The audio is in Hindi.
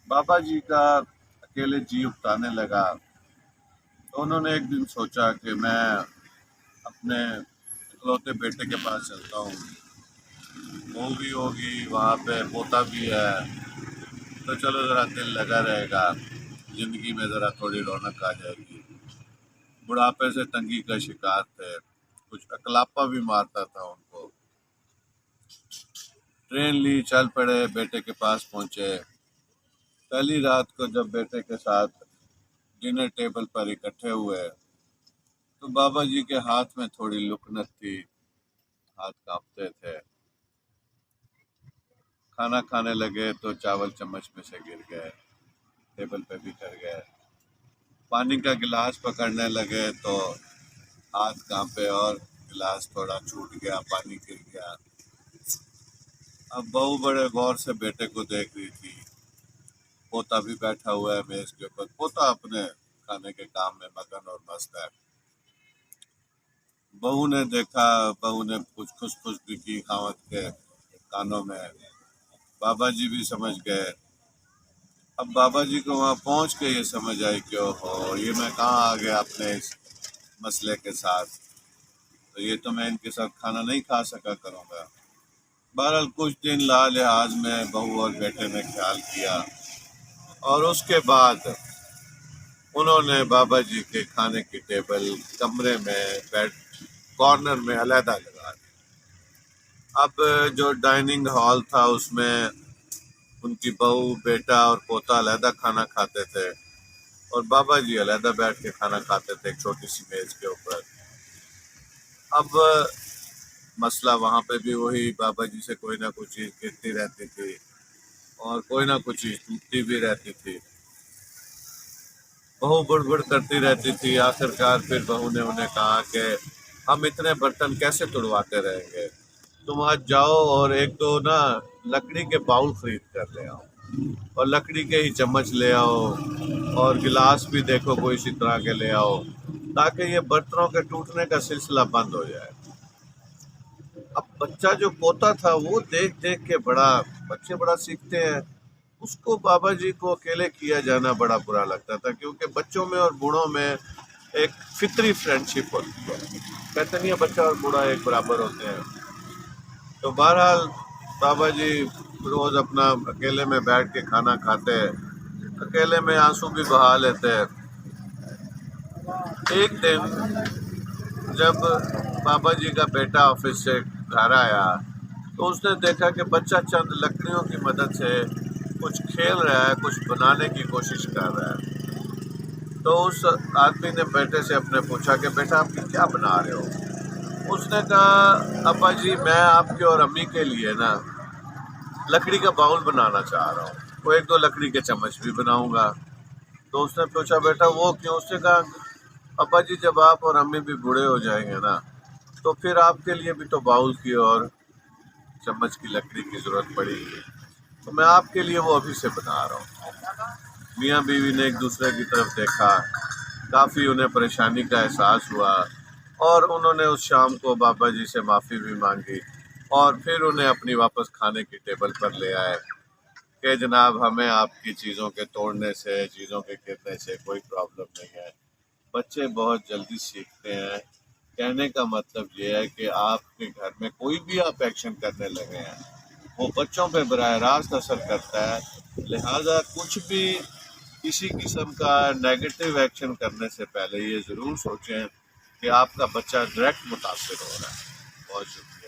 बाबा जी का अकेले जी उगताने लगा, तो उन्होंने एक दिन सोचा कि मैं अपने इकलौते बेटे के पास चलता हूँ। बहू भी होगी वहाँ पे, पोता भी है, तो चलो ज़रा दिल लगा रहेगा, ज़िंदगी में ज़रा थोड़ी रौनक आ जाएगी। बुढ़ापे से तंगी का शिकार थे, कुछ अकलापा भी मारता था उनको। ट्रेन ली, चल पड़े, बेटे के पास पहुँचे। पहली रात को जब बेटे के साथ डिनर टेबल पर इकट्ठे हुए, तो बाबा जी के हाथ में थोड़ी लुकनत थी, हाथ कांपते थे। खाना खाने लगे तो चावल चम्मच में से गिर गए, टेबल पे बिखर गए। पानी का गिलास पकड़ने लगे तो हाथ कांपे और गिलास थोड़ा छूट गया, पानी गिर गया। अब बहू बड़े गौर से बेटे को देख रही थी। पोता भी बैठा हुआ है मेज के ऊपर, पोता अपने खाने के काम में मगन और मस्त है। बहू ने देखा, बहू ने कुछ खुश खुश भी की खावत के कानों में। बाबा जी भी समझ गए। अब बाबा जी को वहां पहुंच के ये समझ आई कि ओहो, ये मैं कहाँ आ गया अपने इस मसले के साथ। तो ये तो मैं इनके साथ खाना नहीं खा सका करूंगा। बहरहाल कुछ दिन ला लिहाज में बहू और बेटे ने ख्याल किया, और उसके बाद उन्होंने बाबा जी के खाने की टेबल कमरे में बेड कॉर्नर में अलहदा लगा दी। अब जो डाइनिंग हॉल था उसमें उनकी बहू, बेटा और पोता अलहदा खाना खाते थे, और बाबा जी अलहदा बैठ के खाना खाते थे एक छोटी सी मेज के ऊपर। अब मसला वहां पे भी वही, बाबा जी से कोई ना कोई चीज गिरती रहती थी और कोई ना कोई चीज टूटती भी रहती थी। बहू बुड़बुड़ करती रहती थी। आखिरकार फिर बहू ने उन्हें कहा कि हम इतने बर्तन कैसे तुड़वाते रहेंगे, तुम आज जाओ और एक तो ना लकड़ी के बाउल खरीद कर ले आओ, और लकड़ी के ही चम्मच ले आओ, और गिलास भी देखो कोई इसी तरह के ले आओ, ताकि ये बर्तनों के टूटने का सिलसिला बंद हो जाए। अब बच्चा जो पोता था वो देख देख के बच्चे बड़ा सीखते हैं। उसको बाबा जी को अकेले किया जाना बड़ा बुरा लगता था, क्योंकि बच्चों में और बूढ़ों में एक फितरी फ्रेंडशिप होती है। कहते नहीं है बच्चा और बूढ़ा एक बराबर होते हैं। तो बहरहाल बाबा जी रोज अपना अकेले में बैठ के खाना खाते, अकेले में आंसू भी बहा लेते। एक दिन जब बाबा जी का बेटा ऑफिस से घर आया, तो उसने देखा कि बच्चा चंद लकड़ियों की मदद से कुछ खेल रहा है, कुछ बनाने की कोशिश कर रहा है। तो उस आदमी ने बेटे से अपने पूछा कि बेटा आप क्या बना रहे हो। उसने कहा अब्बा जी मैं आपके और अम्मी के लिए ना लकड़ी का बाउल बनाना चाह रहा हूँ, वो एक दो लकड़ी के चम्मच भी बनाऊंगा। तो उसने पूछा बेटा वो क्यों। उसने कहा अब्बा जी जब आप और अम्मी भी बूढ़े हो जाएंगे ना, तो फिर आपके लिए भी तो बाउल की और चम्मच की लकड़ी की जरूरत पड़ेगी, तो मैं आपके लिए वो अभी से बना रहा हूँ। मियाँ बीवी ने एक दूसरे की तरफ देखा, काफ़ी उन्हें परेशानी का एहसास हुआ, और उन्होंने उस शाम को बाबा जी से माफ़ी भी मांगी, और फिर उन्हें अपनी वापस खाने की टेबल पर ले आए कि जनाब हमें आपकी चीज़ों के तोड़ने से, चीज़ों के गिरने से कोई प्रॉब्लम नहीं है। बच्चे बहुत जल्दी सीखते हैं। कहने का मतलब ये है कि आपके घर में कोई भी आप एक्शन करने लगे हैं, वो बच्चों पे बराह रास्त असर करता है। लिहाजा कुछ भी किसी किस्म का नेगेटिव एक्शन करने से पहले ये ज़रूर सोचें कि आपका बच्चा डायरेक्ट मुतासर हो रहा है। बहुत शुक्रिया।